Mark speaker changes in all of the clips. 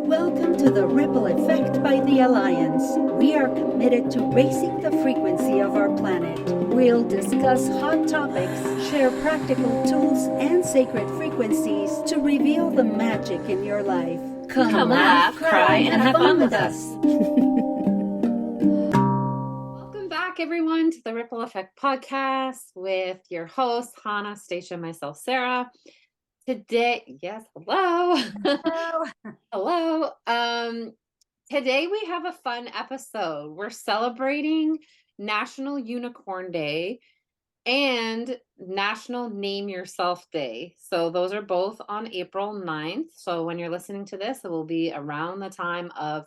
Speaker 1: Welcome to the Ripple Effect by the Alliance. We are committed to raising the frequency of our planet. We'll discuss hot topics, share practical tools and sacred frequencies to reveal the magic in your life. Come laugh, cry, and have fun with us.
Speaker 2: Welcome back, everyone, to the Ripple Effect podcast with your hosts, Hannah, Stacia, myself, Sarah. Today, yes, hello. Hello. Today we have a fun episode. We're celebrating National Unicorn Day and National Name Yourself Day. So those are both on April 9th. So when you're listening to this, it will be around the time of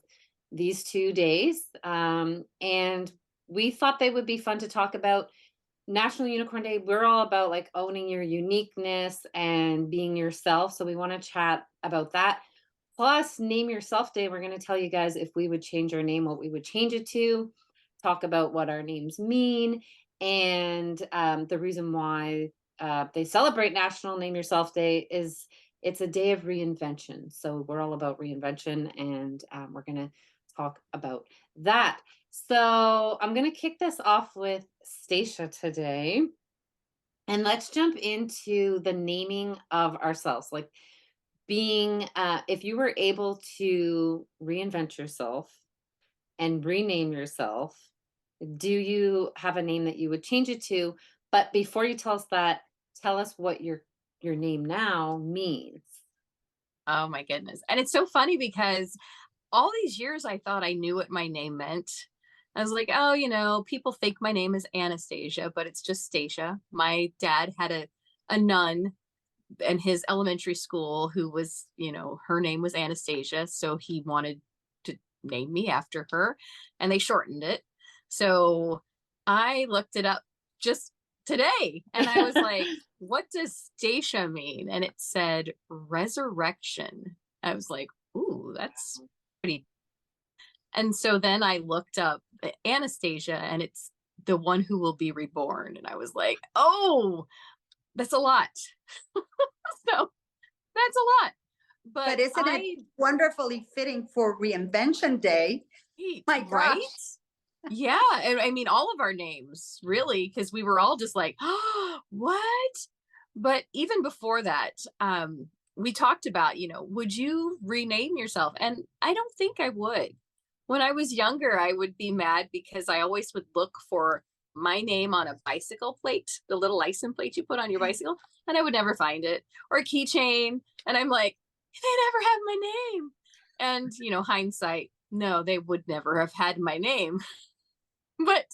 Speaker 2: these 2 days. And we thought they would be fun to talk about. National Unicorn Day, we're all about like owning your uniqueness and being yourself. So we want to chat about that. Plus, Name Yourself Day, we're going to tell you guys if we would change our name, what we would change it to, talk about what our names mean, and the reason why they celebrate National Name Yourself Day is it's a day of reinvention. So we're all about reinvention, and we're going to talk about that. So I'm going to kick this off with Stacia today. And let's jump into the naming of ourselves. Like being, if you were able to reinvent yourself and rename yourself, do you have a name that you would change it to? But before you tell us that, tell us what your name now means.
Speaker 3: Oh my goodness. And it's so funny because all these years I thought I knew what my name meant. I was like, oh, people think my name is Anastasia, but it's just Stacia. My dad had a nun in his elementary school who was, her name was Anastasia. So he wanted to name me after her and they shortened it. So I looked it up just today and I was like, what does Stacia mean? And it said resurrection. I was like, ooh, that's pretty. And so then I looked up Anastasia and it's the one who will be reborn. And I was like, oh, that's a lot. So that's a lot.
Speaker 4: But isn't it wonderfully fitting for Reinvention Day? My gosh.
Speaker 3: Right? Yeah. I mean, all of our names, really, because we were all just like, oh, what? But even before that, we talked about, would you rename yourself? And I don't think I would. When I was younger, I would be mad because I always would look for my name on a bicycle plate, the little license plate you put on your bicycle, and I would never find it, or a keychain. And I'm like, they never have my name. And, hindsight, no, they would never have had my name. But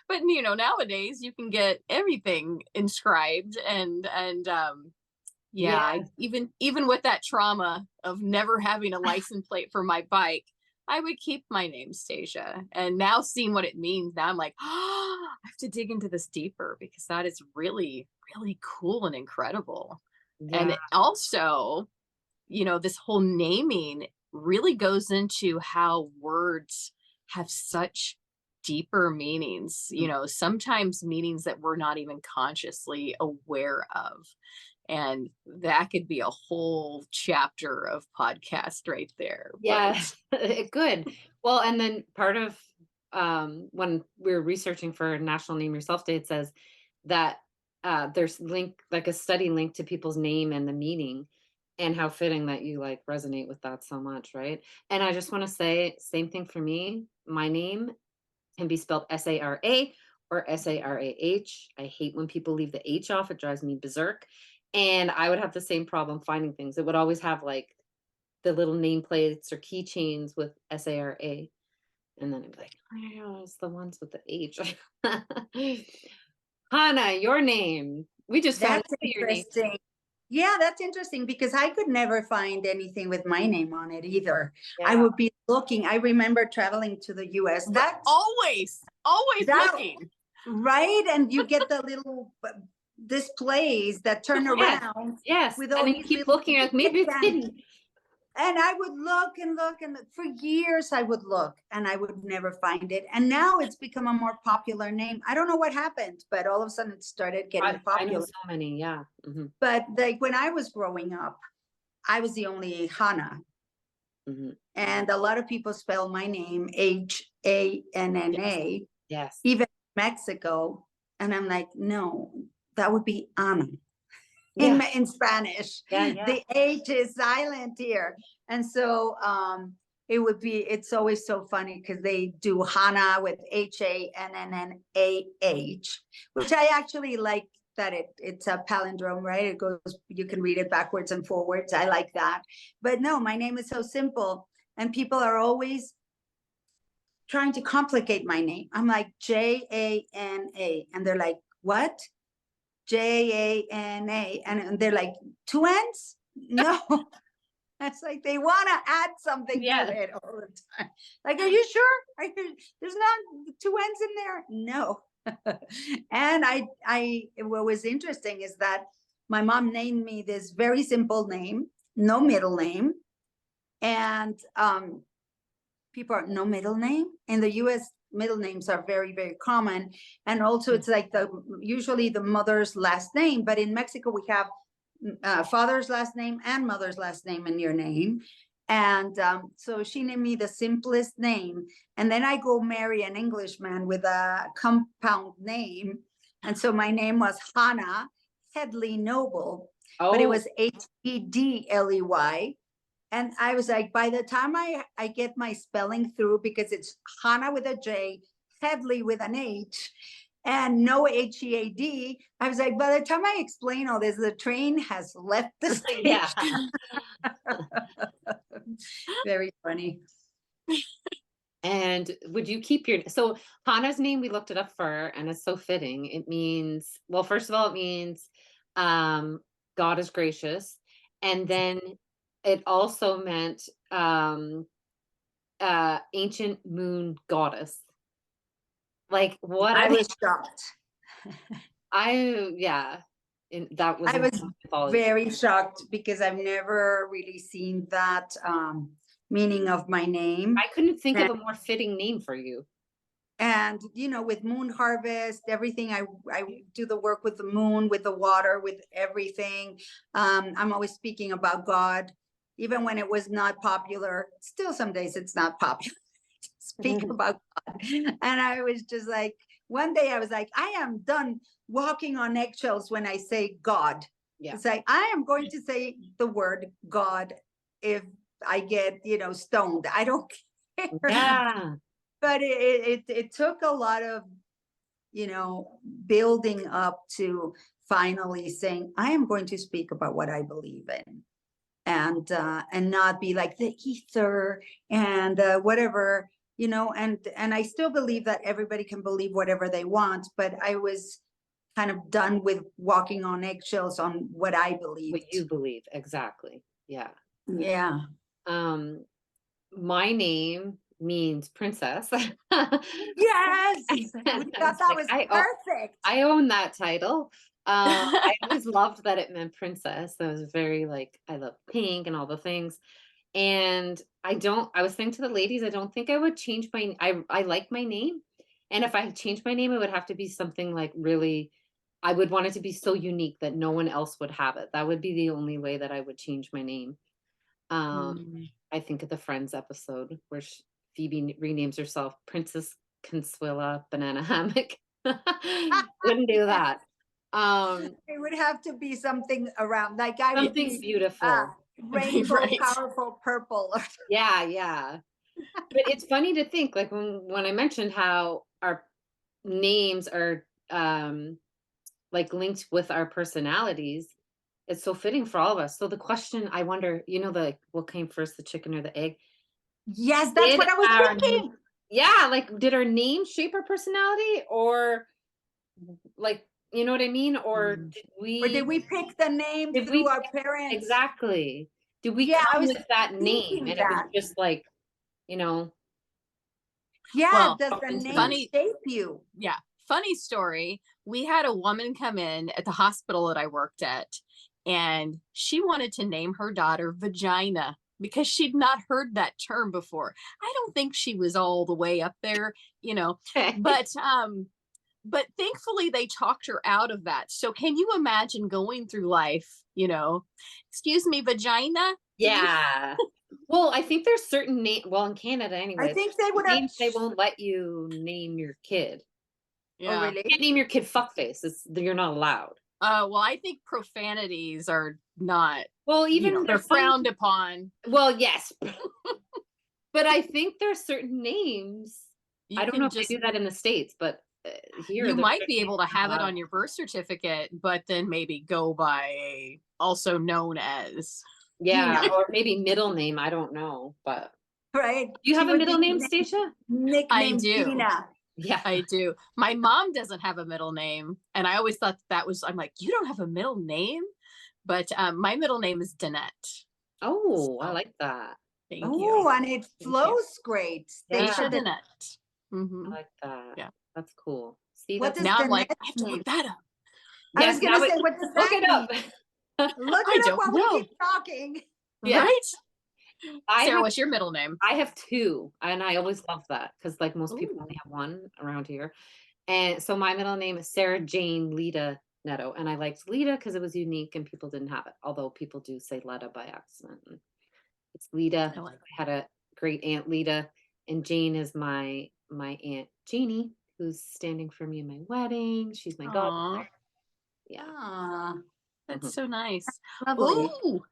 Speaker 3: nowadays you can get everything inscribed and even with that trauma of never having a license plate for my bike, I would keep my name Stacia. And now seeing what it means, now I'm like, oh, I have to dig into this deeper because that is really, really cool and incredible. Yeah. And also, this whole naming really goes into how words have such deeper meanings, sometimes meanings that we're not even consciously aware of. And that could be a whole chapter of podcast right there.
Speaker 2: Yes, good. Well, and then part of when we're researching for National Name Yourself Day, it says that there's a study linked to people's name and the meaning, and how fitting that you like resonate with that so much, right? And I just want to say, same thing for me. My name can be spelled Sara or Sarah. I hate when people leave the H off. It drives me berserk. And I would have the same problem finding things. It would always have like the little nameplates or keychains with Sara. And then I'd be like, oh, it's the ones with the H. Hannah, your name. We just found your name.
Speaker 4: Yeah, that's interesting because I could never find anything with my name on it either.
Speaker 2: Yeah.
Speaker 4: I would be looking. I remember traveling to the US.
Speaker 3: That's always looking.
Speaker 4: Right? And you get the little displays that turn around.
Speaker 2: Yes.
Speaker 4: With all
Speaker 2: you keep looking at maybe it's hidden.
Speaker 4: And I would look and look, and for years I would look and I would never find it. And now it's become a more popular name. I don't know what happened, but all of a sudden it started getting popular.
Speaker 2: I know so many, yeah. Mm-hmm.
Speaker 4: But like when I was growing up, I was the only Hannah.
Speaker 2: Mhm.
Speaker 4: And a lot of people spell my name Hanna,
Speaker 2: Yes.
Speaker 4: even in Mexico. And I'm like, no, that would be Ana
Speaker 2: Yeah.
Speaker 4: in Spanish.
Speaker 2: Yeah.
Speaker 4: The H is silent here. And so it's always so funny because they do Hana with Hannah, which I actually like that it's a palindrome, right? It goes, you can read it backwards and forwards. I like that. But no, my name is so simple. And people are always trying to complicate my name. I'm like Jana. And they're like, what? Jana. And they're like, two N's? No. It's like they want to add something to it all the time. Like, are you sure? There's not two N's in there? No. And what was interesting is that my mom named me this very simple name, no middle name. And people are no middle name. In the US, middle names are very, very common. And also it's like usually the mother's last name, but in Mexico we have father's last name and mother's last name in your name. And so she named me the simplest name. And then I go marry an Englishman with a compound name. And so my name was Hannah Headley Noble, but it was Hedley. And I was like, by the time I get my spelling through, because it's Hannah with a J, Headley with an H, and no Head, I was like, by the time I explain all this, the train has left the station.
Speaker 2: Yeah.
Speaker 4: Very funny.
Speaker 2: And would you keep so Hannah's name, we looked it up for, and it's so fitting. It means, well, first of all, it means God is gracious. And then it also meant ancient moon goddess. Like what
Speaker 4: I was shocked.
Speaker 2: That was
Speaker 4: I was
Speaker 2: mythology.
Speaker 4: very shocked because I've never really seen that meaning of my name.
Speaker 2: I couldn't think of a more fitting name for you.
Speaker 4: And with moon harvest, everything, I do the work with the moon, with the water, with everything. I'm always speaking about God, even when it was not popular. Still some days it's not popular to speak about God. And I was just like, one day I was like, I am done walking on eggshells when I say God.
Speaker 2: Yeah.
Speaker 4: It's like, I am going to say the word God if I get, stoned. I don't care.
Speaker 2: Yeah.
Speaker 4: But it took a lot of, building up to finally saying, I am going to speak about what I believe in, and not be like the ether and whatever, and I still believe that everybody can believe whatever they want, but I was kind of done with walking on eggshells on what I believe.
Speaker 2: What you believe, exactly. Yeah.
Speaker 4: Yeah.
Speaker 2: My name means princess.
Speaker 4: Yes. We thought that was perfect.
Speaker 2: I own that title. I always loved that it meant princess. I was very I love pink and all the things. And I was saying to the ladies, I don't think I would change I like my name. And if I changed my name, it would have to be something really, I would want it to be so unique that no one else would have it. That would be the only way that I would change my name. I think of the Friends episode where Phoebe renames herself Princess Consuela Banana Hammock. Wouldn't do that.
Speaker 4: It would have to be something around
Speaker 2: something beautiful,
Speaker 4: rainbow, right. Powerful purple.
Speaker 2: Yeah. But it's funny to think when I mentioned how our names are linked with our personalities. It's so fitting for all of us. So the question, I wonder, what came first, the chicken or the egg?
Speaker 4: Yes, that's what I was thinking.
Speaker 2: Yeah, did our name shape our personality, or you know what I mean? Or
Speaker 4: did we pick the name through our parents?
Speaker 2: Exactly. Did we come with that name? And it was just
Speaker 4: Yeah, well, does the name shape you?
Speaker 3: Yeah. Funny story. We had a woman come in at the hospital that I worked at, and she wanted to name her daughter Vagina because she'd not heard that term before. I don't think she was all the way up there, but thankfully they talked her out of that. So can you imagine going through life, excuse me, Vagina?
Speaker 2: Yeah. Well, I think there's certain well, in Canada anyway,
Speaker 4: I think they would have.
Speaker 2: names they won't let you name your kid.
Speaker 4: Oh,
Speaker 3: Yeah.
Speaker 4: really?
Speaker 2: You can't name your kid fuckface. You're not allowed.
Speaker 3: Well, I think profanities are not,
Speaker 2: Well, even
Speaker 3: they're frowned upon.
Speaker 2: Well, yes. But I think there's certain names.
Speaker 3: You
Speaker 2: I don't
Speaker 3: can
Speaker 2: know if
Speaker 3: just,
Speaker 2: they do that in the States, but here
Speaker 3: you
Speaker 2: there's
Speaker 3: might
Speaker 2: certain
Speaker 3: be able to
Speaker 2: names
Speaker 3: have it
Speaker 2: allowed.
Speaker 3: on your birth certificate, but then maybe go by a also known as.
Speaker 2: Yeah,
Speaker 4: Tina.
Speaker 2: or maybe middle name. I don't know, but
Speaker 4: Right.
Speaker 2: do you have
Speaker 4: She
Speaker 2: a
Speaker 4: would
Speaker 2: middle
Speaker 4: be
Speaker 2: name, Stacia?
Speaker 4: Nicknamed
Speaker 3: do.
Speaker 4: Tina.
Speaker 2: Yeah,
Speaker 3: I do. My mom doesn't have a middle name, and I always thought that was. I'm like, you don't have a middle name, but my middle name is Danette.
Speaker 2: Oh, I
Speaker 3: So,
Speaker 2: like that.
Speaker 3: thank
Speaker 4: Oh,
Speaker 3: you.
Speaker 4: and it flows great.
Speaker 2: Yeah.
Speaker 4: Stacia,
Speaker 3: Stacia Danette.
Speaker 2: I
Speaker 3: Mhm.
Speaker 2: like that.
Speaker 3: Yeah.
Speaker 2: That's cool. See,
Speaker 4: What
Speaker 2: that's
Speaker 4: does
Speaker 3: Now I'm like,
Speaker 4: Danette
Speaker 3: I have to
Speaker 4: mean?
Speaker 3: look that up.
Speaker 4: I
Speaker 2: yes,
Speaker 4: was gonna
Speaker 2: now
Speaker 4: say, what does
Speaker 2: look
Speaker 4: that
Speaker 2: it up.
Speaker 4: mean? Look
Speaker 3: I
Speaker 4: it up
Speaker 3: don't
Speaker 4: while
Speaker 3: know.
Speaker 4: we keep talking.
Speaker 2: Yeah.
Speaker 3: Right?
Speaker 2: I
Speaker 3: Sarah,
Speaker 2: have
Speaker 3: what's your middle name?
Speaker 2: I have two, and I always love that because, like, most people
Speaker 3: Ooh.
Speaker 2: only have one around here. And so my middle name is Sarah Jane Lita Netto, and I liked Lita because it was unique and people didn't have it. Although people do say Letta by accident. It's Lita.
Speaker 3: I like
Speaker 2: I had a great aunt Lita, and Jane is my aunt Jeannie, who's standing for me in my wedding. She's my
Speaker 3: Aw,
Speaker 2: godmother. Yeah.
Speaker 4: Ah,
Speaker 3: that's so nice.
Speaker 4: lovely.
Speaker 3: Ooh,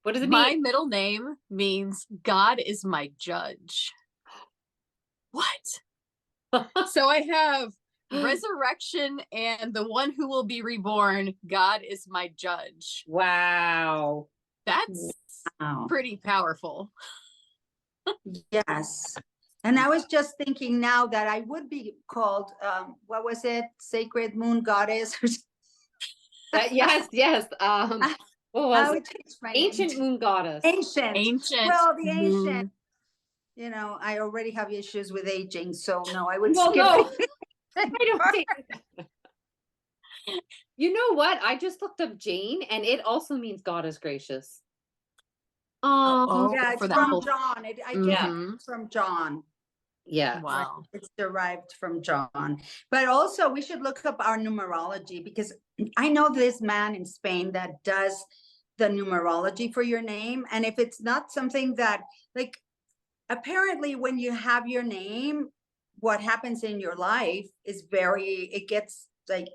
Speaker 2: What does it
Speaker 3: my
Speaker 2: mean?
Speaker 3: middle name means God is my judge. What? So I have resurrection and the one who will be reborn. God is my judge.
Speaker 2: Wow.
Speaker 3: That's
Speaker 4: Wow.
Speaker 3: pretty powerful.
Speaker 4: Yes. And I was just thinking now that I would be called, what was it? Sacred Moon Goddess. or something.
Speaker 2: Yes, yes. What was
Speaker 4: I
Speaker 2: it?
Speaker 4: would change my name
Speaker 2: Ancient
Speaker 4: to-
Speaker 2: Moon Goddess.
Speaker 4: Ancient.
Speaker 3: Ancient.
Speaker 4: Well, the ancient.
Speaker 3: moon.
Speaker 4: You know, I already have issues with aging, so no, I would
Speaker 2: Well,
Speaker 4: skip
Speaker 2: no.
Speaker 4: it.
Speaker 2: I don't think. You know what? I just looked up Jane, and it also means God is gracious.
Speaker 3: Oh,
Speaker 4: Yeah,
Speaker 3: for
Speaker 4: it's
Speaker 3: that
Speaker 4: from
Speaker 3: whole.
Speaker 4: John. I get
Speaker 3: Mhm.
Speaker 4: it from John.
Speaker 2: Yeah.
Speaker 3: Wow.
Speaker 4: It's derived from John. But also, we should look up our numerology because I know this man in Spain that does the numerology for your name. And if it's not something that, like, apparently, when you have your name, what happens in your life is it gets like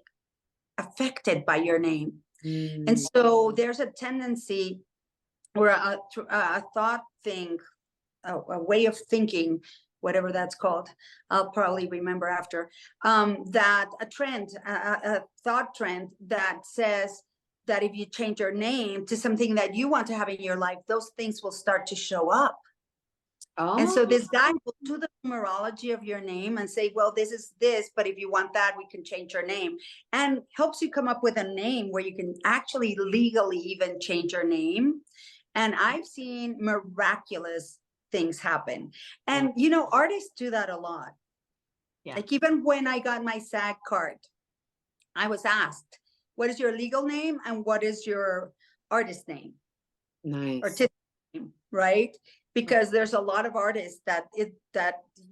Speaker 4: affected by your name. And so there's a tendency or a thought thing, a way of thinking, whatever that's called. I'll probably remember after, that a trend, a thought trend that says that if you change your name to something that you want to have in your life, those things will start to show up. And so this guy will do the numerology of your name and say, well, this is this, but if you want that, we can change your name, and helps you come up with a name where you can actually legally even change your name. And I've seen miraculous things happen. And, you know, artists do that a lot.
Speaker 3: Yeah.
Speaker 4: Like even when I got my SAG card, I was asked, what is your legal name and what is your artist name?
Speaker 2: Nice.
Speaker 4: Artistic name, right? Because there's a lot of artists that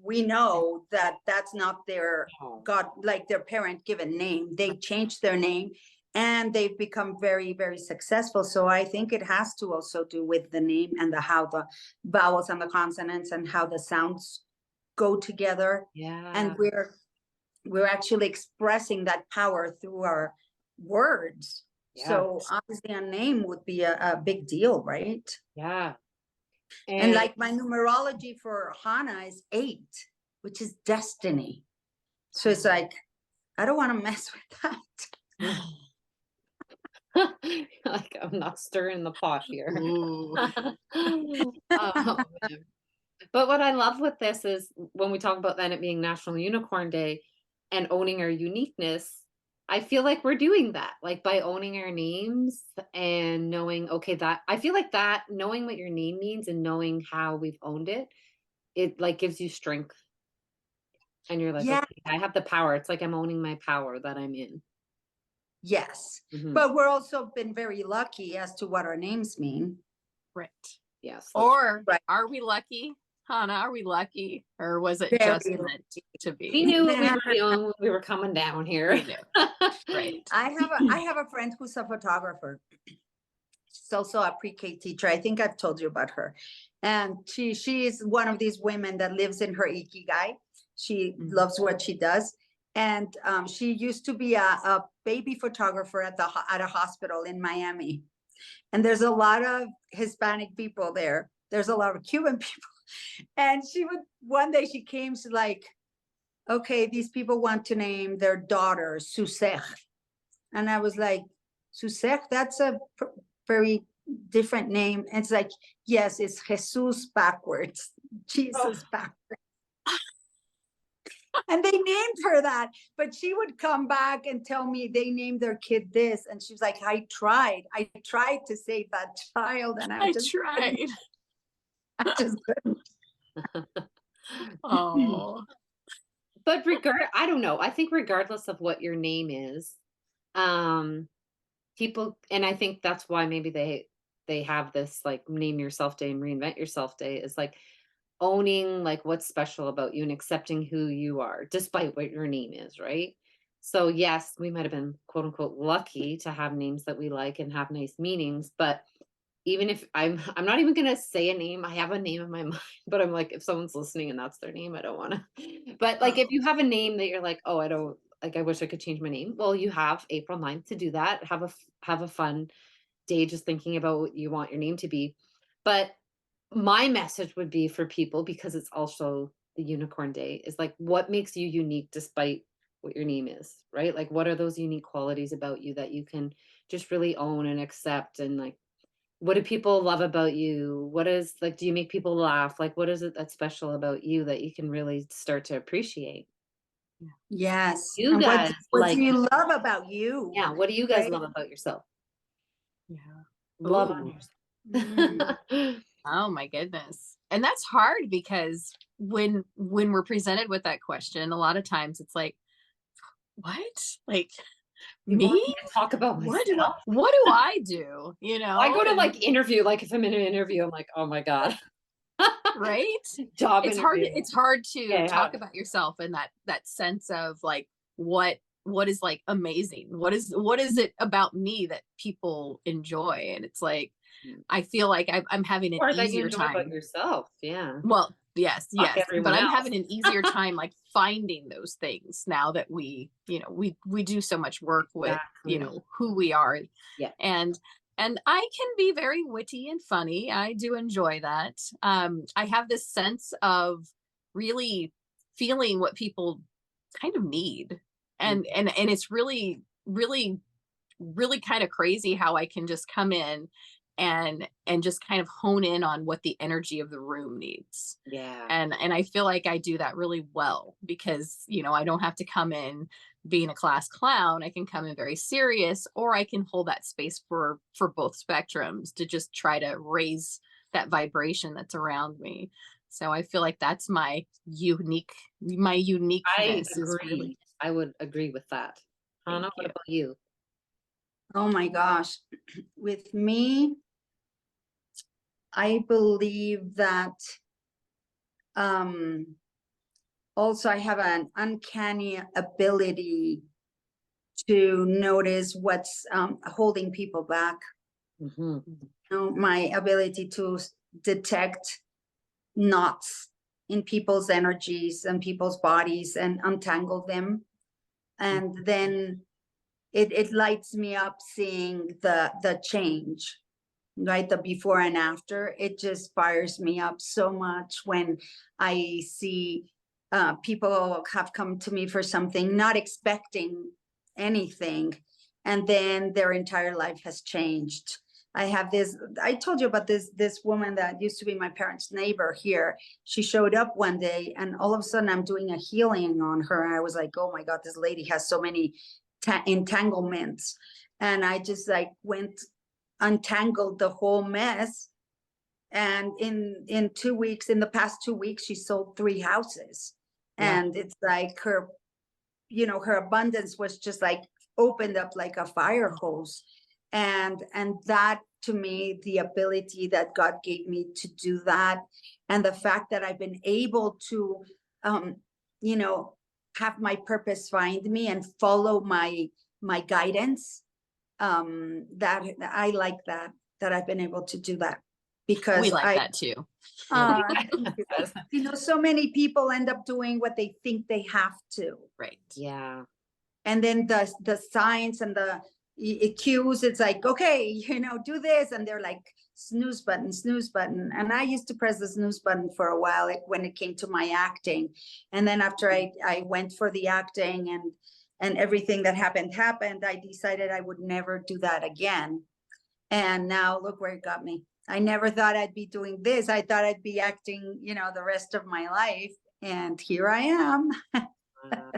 Speaker 4: we know that that's not their like their parent given name. They changed their name and they've become very, very successful. So I think it has to also do with the name and how the vowels and the consonants and how the sounds go together.
Speaker 2: Yeah.
Speaker 4: And we're actually expressing that power through our words.
Speaker 2: Yeah.
Speaker 4: So obviously a name would be a big deal, right?
Speaker 2: Yeah.
Speaker 4: And like my numerology for Hana is 8, which is destiny. So it's like, I don't want to mess with that.
Speaker 2: Like, I'm not stirring the pot here.
Speaker 3: Ooh.
Speaker 2: Oh, man. But what I love with this is when we talk about then it being National Unicorn Day and owning our uniqueness, I feel like we're doing that, like by owning our names and knowing, okay, that I feel like that knowing what your name means and knowing how we've owned it, it like gives you strength. And you're like,
Speaker 4: Yeah.
Speaker 2: okay, I have the power. It's like I'm owning my power that I'm in.
Speaker 4: Yes.
Speaker 2: Mhm.
Speaker 4: But we're also been very lucky as to what our names mean.
Speaker 3: Right.
Speaker 2: Yes.
Speaker 3: Or
Speaker 4: right.
Speaker 3: Are we lucky? Hannah, are we lucky? Or was it
Speaker 4: Very
Speaker 3: just
Speaker 4: lucky.
Speaker 3: meant to be?
Speaker 2: We knew what we were doing when we were coming down here.
Speaker 3: We knew. Right.
Speaker 4: I have a friend who's a photographer. also a pre-K teacher. I think I've told you about her. And she is one of these women that lives in her ikigai. She loves what she does. And she used to be a baby photographer at a hospital in Miami. And there's a lot of Hispanic people there. There's a lot of Cuban people. And one day she came, she's like, okay, these people want to name their daughter Susek. And I was like, Susek, that's a very different name. And it's like, yes, it's Jesus backwards, Jesus backwards. And they named her that, but she would come back and tell me they named their kid this. And she was like, I tried to save that child. And I just
Speaker 3: tried.
Speaker 4: I just couldn't.
Speaker 3: Oh.
Speaker 2: But I don't know. I think regardless of what your name is, people, and I think that's why maybe they have this like name yourself day and reinvent yourself day, is like owning like what's special about you and accepting who you are despite what your name is, right? So yes, we might have been quote unquote lucky to have names that we like and have nice meanings, but even if I'm not even gonna say a name, I have a name in my mind, but I'm like, if someone's listening and that's their name, I don't want to. But like, if you have a name that you're like, oh, I don't like, I wish I could change my name. Well, you have April 9th to do that. Have a fun day just thinking about what you want your name to be. But my message would be for people, because it's also the Unicorn Day, is like, what makes you unique despite what your name is, right? Like, what are those unique qualities about you that you can just really own and accept? And like, what do people love about you? What is like, do you make people laugh? Like, what is it that's special about you that you can really start to appreciate?
Speaker 4: Yes.
Speaker 2: You
Speaker 4: And
Speaker 2: guys,
Speaker 4: what
Speaker 2: like,
Speaker 4: do you love about you?
Speaker 2: yeah, what do you guys
Speaker 4: Right?
Speaker 2: love about yourself?
Speaker 3: Yeah.
Speaker 2: Love
Speaker 3: Ooh.
Speaker 2: on yourself.
Speaker 3: Oh my goodness. And that's hard because when we're presented with that question, a lot of times it's like, what? Like
Speaker 2: You want
Speaker 3: me?
Speaker 2: me to talk about myself?
Speaker 3: What do I do? You know,
Speaker 2: I go to
Speaker 3: and-
Speaker 2: like interview, like if I'm in an interview, I'm like, oh my God.
Speaker 3: right?
Speaker 2: Job
Speaker 3: It's
Speaker 2: interview.
Speaker 3: hard to
Speaker 2: Yeah.
Speaker 3: talk about yourself in that sense of like what is like amazing. What is it about me that people enjoy? And it's like, I feel like I'm having an
Speaker 2: Or that you
Speaker 3: easier
Speaker 2: enjoy
Speaker 3: time.
Speaker 2: about yourself. Yeah.
Speaker 3: Well, yes,
Speaker 2: Fuck
Speaker 3: but
Speaker 2: everyone
Speaker 3: I'm
Speaker 2: else.
Speaker 3: having an easier time like finding those things now that we do so much work with, who we are.
Speaker 2: Yeah.
Speaker 3: And I can be very witty and funny. I do enjoy that. I have this sense of really feeling what people kind of need. And it's really, really, really kind of crazy how I can just come in and just kind of hone in on what the energy of the room needs.
Speaker 2: Yeah.
Speaker 3: And I feel like I do that really well because, I don't have to come in being a class clown. I can come in very serious, or I can hold that space for both spectrums to just try to raise that vibration that's around me. So I feel like that's my uniqueness.
Speaker 2: I agree. I would agree with that. Hannah, what about you?
Speaker 4: Oh my gosh. With me, I believe that also I have an uncanny ability to notice what's holding people back.
Speaker 2: Mm-hmm.
Speaker 4: My ability to detect knots in people's energies and people's bodies and untangle them. And then it lights me up seeing the change, right? The before and after. It just fires me up so much when I see people have come to me for something, not expecting anything, and then their entire life has changed. I told you about this woman that used to be my parents' neighbor here. She showed up one day and all of a sudden I'm doing a healing on her. And I was like, oh my God, this lady has so many entanglements. And I just like untangled the whole mess. And in 2 weeks, in the past 2 weeks, she sold 3 houses. Yeah. And it's like her abundance was just like opened up like a fire hose. And that, to me, the ability that God gave me to do that, and the fact that I've been able to have my purpose find me and follow my guidance, that I like that. that I've been able to do that, because
Speaker 3: We like that too.
Speaker 4: uh, so many people end up doing what they think they have to.
Speaker 3: Right.
Speaker 2: Yeah.
Speaker 4: And then the signs and the cues, it's like, okay, do this. And they're like, snooze button, snooze button. And I used to press the snooze button for a while, like when it came to my acting. And then after I went for the acting and everything that happened, I decided I would never do that again. And now look where it got me. I never thought I'd be doing this. I thought I'd be acting, the rest of my life. And here I am.
Speaker 2: Wow.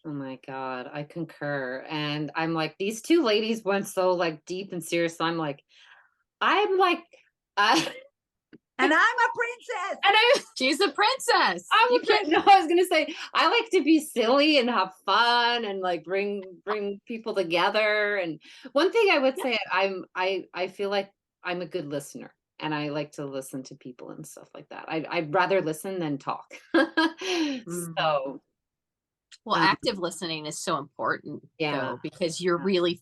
Speaker 2: Oh my God, I concur. And I'm like, these two ladies went so like deep and serious. I'm like,
Speaker 4: And I'm a princess.
Speaker 2: And
Speaker 3: she's a princess.
Speaker 2: No, I was gonna say I like to be silly and have fun and like bring people together. And one thing I would say, I feel like I'm a good listener, and I like to listen to people and stuff like that. I'd rather listen than talk. So.
Speaker 3: Well, active listening is so important, though, because you're really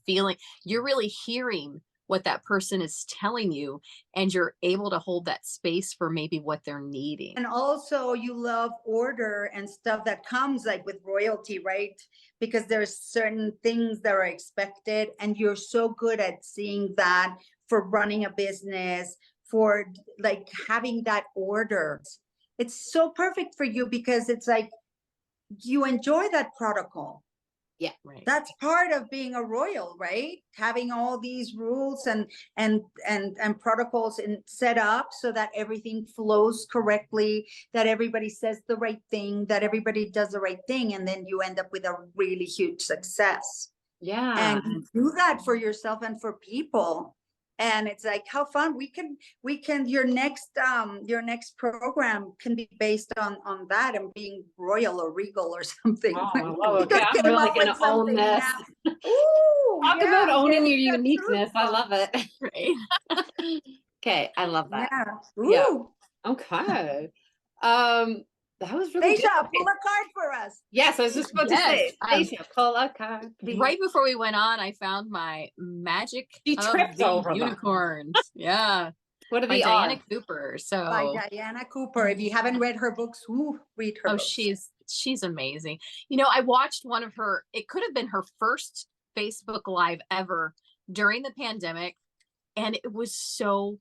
Speaker 3: hearing what that person is telling you, and you're able to hold that space for maybe what they're needing.
Speaker 4: And also you love order and stuff that comes like with royalty, right? Because there's certain things that are expected, and you're so good at seeing that for running a business, for like having that order. It's so perfect for you because it's like, you enjoy that protocol.
Speaker 2: Yeah, right.
Speaker 4: That's part of being a royal, right? Having all these rules and protocols set up so that everything flows correctly, that everybody says the right thing, that everybody does the right thing, and then you end up with a really huge success.
Speaker 2: Yeah.
Speaker 4: And you do that for yourself and for people. And it's like, how fun. We can your next program can be based on that, and being royal or regal or something.
Speaker 2: Oh, okay. I'm really gonna own this.
Speaker 4: Ooh,
Speaker 2: Talk about owning your uniqueness. I love it. Right. Okay, I love that.
Speaker 4: Yeah. Ooh.
Speaker 2: Yeah. Okay. That was really
Speaker 4: Stacia,
Speaker 2: good.
Speaker 4: pull a card for us.
Speaker 2: Yes, I was just about to say, Stacia, pull a card.
Speaker 3: Right before we went on, I found my magic
Speaker 2: of the
Speaker 3: unicorns. Yeah.
Speaker 2: What are
Speaker 3: by
Speaker 2: the
Speaker 3: Diana
Speaker 2: odds?
Speaker 3: Cooper. So
Speaker 4: by Diana Cooper. If you haven't read her books, read her books.
Speaker 3: She's amazing. I watched one of her, it could have been her first Facebook Live ever during the pandemic. And it was so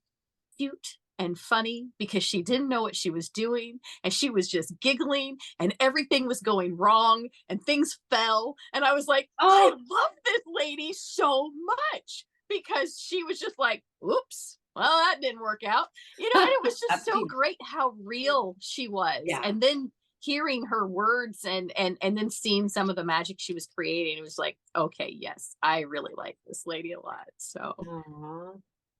Speaker 3: cute and funny because she didn't know what she was doing, and she was just giggling, and everything was going wrong and things fell. And I was like, I love this lady so much, because she was just like, oops, well, that didn't work out. And it was just so great how real she was.
Speaker 2: Yeah.
Speaker 3: And then hearing her words and then seeing some of the magic she was creating, it was like, okay, yes, I really like this lady a lot. So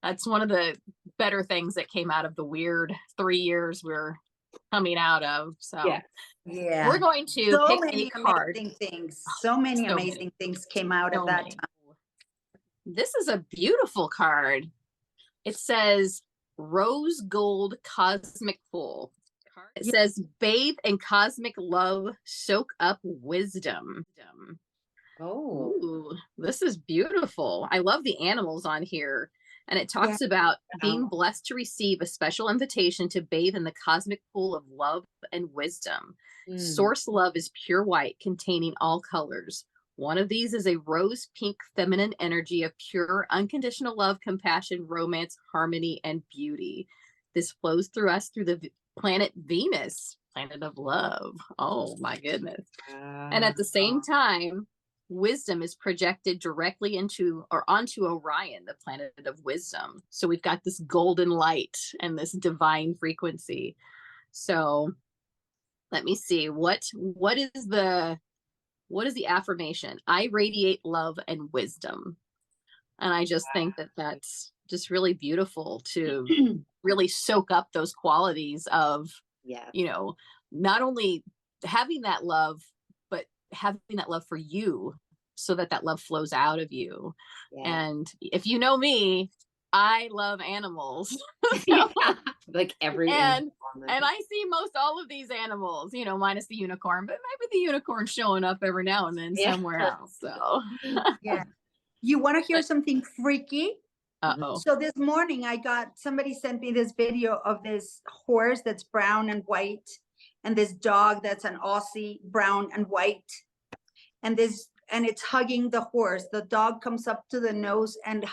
Speaker 3: that's one of the better things that came out of the weird 3 years we're coming out of. So
Speaker 4: yeah,
Speaker 3: we're going to pick a card.
Speaker 4: Amazing things. So many amazing things came out of that time.
Speaker 3: This is a beautiful card. It says Rose Gold Cosmic Pool. It says bathe in cosmic love, soak up wisdom. Oh, ooh, this is beautiful. I love the animals on here. And it talks about being blessed to receive a special invitation to bathe in the cosmic pool of love and wisdom. Source love is pure white, containing all colors. One of these is a rose pink feminine energy of pure, unconditional love, compassion, romance, harmony, and beauty. This flows through us through the planet Venus, planet of love. Oh my goodness. And at the same time, wisdom is projected directly onto Orion, the planet of wisdom. So we've got this golden light and this divine frequency. So let me see, what is the affirmation? I radiate love and wisdom. And I just think that that's just really beautiful to really soak up those qualities of, not only having that love, but having that love for you, so that love flows out of you. And if you know me, I love animals.
Speaker 2: Like every
Speaker 3: and I see most all of these animals, minus the unicorn, but maybe the unicorn showing up every now and then somewhere else. So
Speaker 4: you want to hear something freaky?
Speaker 3: Uh-oh.
Speaker 4: So this morning somebody sent me this video of this horse that's brown and white, and this dog that's an Aussie brown and white, and it's hugging the horse. The dog comes up to the nose and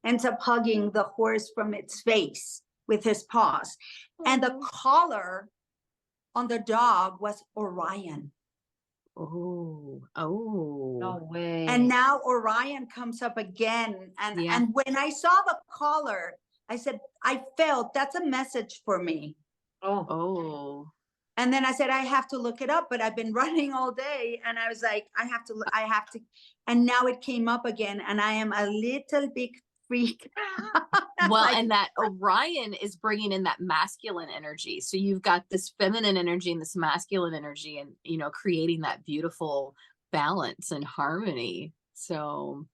Speaker 4: ends up hugging the horse from its face with his paws. And the collar on the dog was Orion.
Speaker 3: Oh,
Speaker 2: No way.
Speaker 4: And now Orion comes up again. And when I saw the collar, I said, I felt that's a message for me.
Speaker 3: Oh.
Speaker 4: And then I said, I have to look it up, but I've been running all day. And I was like, I have to. And now it came up again. And I am a little big freak.
Speaker 3: Well, and that Orion is bringing in that masculine energy. So you've got this feminine energy and this masculine energy, and, you know, creating that beautiful balance and harmony. So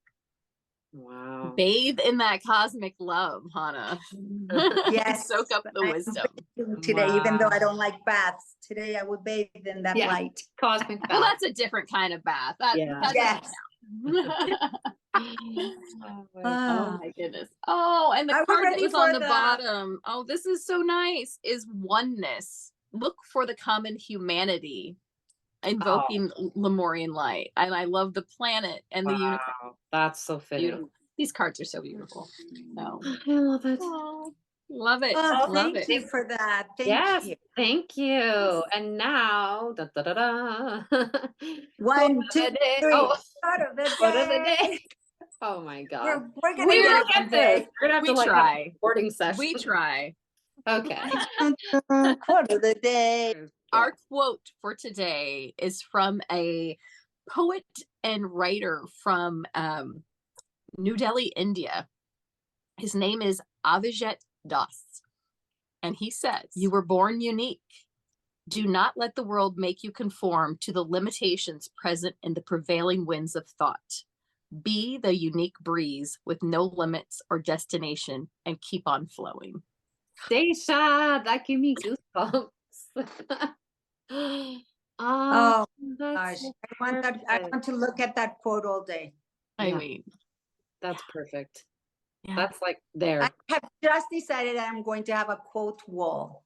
Speaker 2: wow.
Speaker 3: Bathe in that cosmic love, Hannah.
Speaker 4: Yes.
Speaker 3: Soak up the wisdom.
Speaker 4: Today, even though I don't like baths, today I would bathe in that light.
Speaker 2: Cosmic bath.
Speaker 3: Well, that's a different kind of bath. That
Speaker 4: Yes.
Speaker 3: Oh my goodness. Oh, and the
Speaker 4: Are we
Speaker 3: card that
Speaker 4: ready
Speaker 3: was on
Speaker 4: for
Speaker 3: the bottom. Oh, this is so nice. Is oneness. Look for the common humanity. Invoking Lemurian light. And I love the planet and the universe.
Speaker 2: That's so fitting.
Speaker 3: Beautiful. These cards are so beautiful. So
Speaker 2: I love it.
Speaker 3: oh, love it.
Speaker 4: Oh,
Speaker 3: love
Speaker 4: thank
Speaker 3: it.
Speaker 4: you for that.
Speaker 2: Yes,
Speaker 4: Thank you.
Speaker 2: thank you. And now,
Speaker 4: One, two, three.
Speaker 2: Oh,
Speaker 4: Quote of the
Speaker 2: quote of the
Speaker 4: day.
Speaker 2: day. Oh my God.
Speaker 4: We're gonna
Speaker 2: We're
Speaker 4: get
Speaker 2: gonna
Speaker 4: it
Speaker 2: get
Speaker 4: one day.
Speaker 2: this. We're gonna have
Speaker 3: We
Speaker 2: to like have
Speaker 3: try.
Speaker 2: a recording session.
Speaker 3: We try.
Speaker 2: Okay.
Speaker 4: Quote of the day.
Speaker 3: Our quote for today is from a poet and writer from New Delhi, India. His name is Avijit Das. And he says, "You were born unique. Do not let the world make you conform to the limitations present in the prevailing winds of thought. Be the unique breeze with no limits or destination and keep on flowing."
Speaker 2: Daisha, that gave me goosebumps.
Speaker 4: Oh
Speaker 2: that's
Speaker 4: gosh,
Speaker 2: so
Speaker 4: I want to look at that quote all day.
Speaker 3: I mean,
Speaker 2: that's perfect.
Speaker 3: yeah.
Speaker 2: That's like there.
Speaker 4: I have just decided that I'm going to have a quote wall.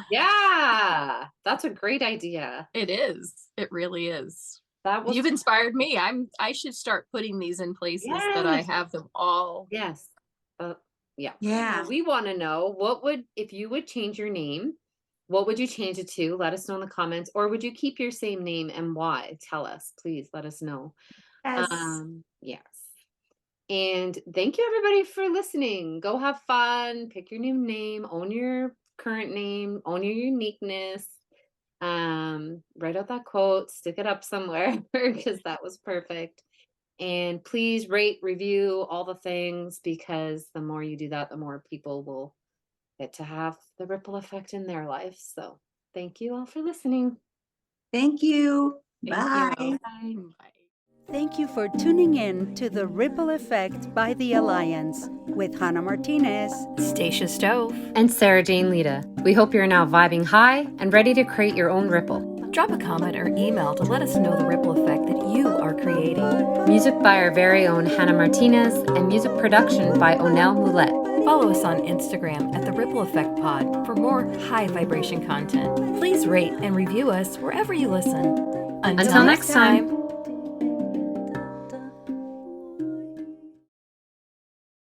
Speaker 2: Yeah, that's a great idea.
Speaker 3: It is. It really is.
Speaker 2: That was
Speaker 3: You've inspired me. I should start putting these in places that I have them all.
Speaker 2: yes. Yeah.
Speaker 4: Yeah.
Speaker 2: We want to know if you would change your name, what would you change it to? Let us know in the comments, or would you keep your same name and why? Tell us, please. Let us know.
Speaker 4: Yes.
Speaker 2: Yes. And thank you everybody for listening. Go have fun, pick your new name, own your current name, own your uniqueness. Write out that quote, stick it up somewhere because that was perfect. And please rate, review all the things, because the more you do that, the more people will get to have the ripple effect in their life. So thank you all for listening.
Speaker 4: Thank you.
Speaker 3: Thank
Speaker 4: Bye.
Speaker 3: you. Bye.
Speaker 1: Thank you for tuning in to The Ripple Effect by the Alliance with Hannah Martinez,
Speaker 5: Stacia Stove.
Speaker 2: And Sarah Jane Lita. We hope you're now vibing high and ready to create your own ripple.
Speaker 5: Drop a comment or email to let us know the ripple effect that you are creating.
Speaker 2: Music by our very own Hannah Martinez and music production by Onel Moulet.
Speaker 5: Follow us on Instagram at The Ripple Effect Pod for more high vibration content. Please rate and review us wherever you listen.
Speaker 2: Until next time.